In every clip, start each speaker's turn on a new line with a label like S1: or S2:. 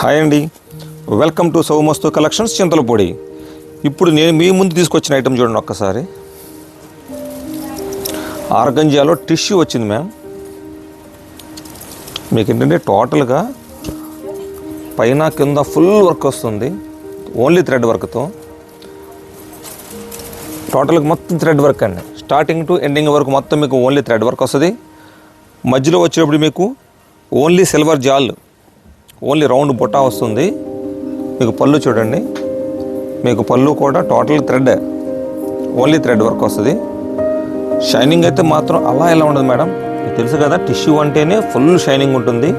S1: Hi అండి, welcome to సౌమస్తు collections Chintalapudi. ఇప్పుడు నేను మీ ముందు తీసుకొచ్చిన ఐటమ్ చూడండి ఒక్కసారి. ఆర్గంజాలో టిష్యూ వచ్చింది మ్యామ్. మీకు ఏంటంటే టోటల్గా పైన కింద ఫుల్ వర్క్ వస్తుంది, ఓన్లీ థ్రెడ్ వర్క్తో. టోటల్గా మొత్తం థ్రెడ్ వర్క్ అండి, స్టార్టింగ్ టు ఎండింగ్ వరకు మొత్తం మీకు ఓన్లీ థ్రెడ్ వర్క్ వస్తుంది. మధ్యలో వచ్చేటప్పుడు మీకు ఓన్లీ సిల్వర్ జాల్, ఓన్లీ రౌండ్ బుట్ట వస్తుంది. మీకు పళ్ళు చూడండి, మీకు పళ్ళు కూడా total thread, only thread work వస్తుంది. షైనింగ్ అయితే మాత్రం అలా ఎలా ఉండదు మేడం, మీకు తెలుసు కదా టిష్యూ అంటేనే ఫుల్ షైనింగ్ ఉంటుంది.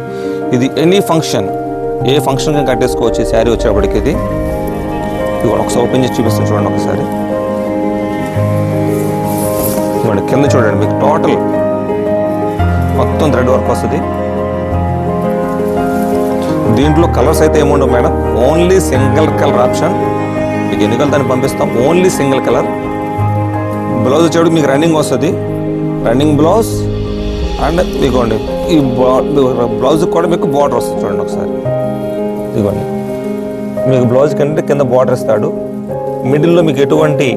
S1: ఇది ఎనీ ఫంక్షన్, ఏ ఫంక్షన్కి కట్టేసుకోవచ్చు ఈ శారీ వచ్చేప్పటికి. ఇది ఇవాళ ఒకసారి ఓపెన్ చేసి చూపిస్తాను చూడండి ఒకసారి. ఇవాళ కింద చూడండి, మీకు టోటల్ మొత్తం థ్రెడ్ వర్క్ వస్తుంది. దీంట్లో కలర్స్ అయితే ఏముండవు madam, only single colour option. మీకు ఎన్ని కలర్ దాన్ని పంపిస్తాం, ఓన్లీ సింగిల్ కలర్. బ్లౌజ్ వచ్చేప్పుడు మీకు రన్నింగ్ వస్తుంది, రన్నింగ్ బ్లౌజ్. అండ్ ఇదిగోండి ఈ బ్లౌజ్ కూడా మీకు బార్డర్ వస్తుంది చూడండి ఒకసారి. ఇదిగోండి మీకు బ్లౌజ్ కంటే కింద బార్డర్ ఇస్తాడు. మిడిల్లో మీకు ఎటువంటి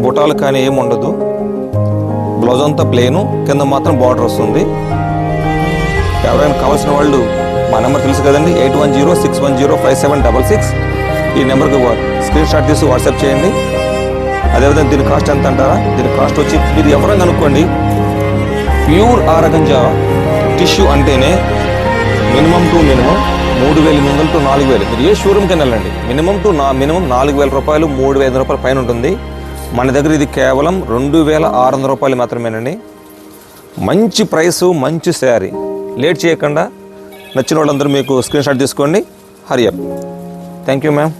S1: బుటాలు కానీ ఏమి ఉండదు. బ్లౌజ్ అంతా ప్లెయిన్, కింద మాత్రం బార్డర్ వస్తుంది. ఎవరైనా కావాల్సిన వాళ్ళు మా నెంబర్ తెలుసు కదండి, 8106105766. ఈ నెంబర్కి స్క్రీన్ షాట్ తీసి వాట్సాప్ చేయండి. అదేవిధంగా దీని కాస్ట్ ఎంత అంటారా, దీని కాస్ట్ వచ్చి మీరు ఎవరైనా అనుకోండి, ప్యూర్ ఆర్గంజా టిష్యూ అంటేనే మినిమం టు మినిమం 3800 to 4000. మీరు ఏ షోరూమ్కి వెళ్ళండి, మినిమం 4000 రూపాయలు, 3500 రూపాయలు పైన ఉంటుంది. మన దగ్గర ఇది కేవలం 2600 రూపాయలు మాత్రమేనండి. మంచి ప్రైసు, మంచి శారీ. లేట్ చేయకుండా నచ్చిన వాళ్ళందరూ మీకు స్క్రీన్ షాట్ తీసుకోండి. Hari up. Thank you ma'am.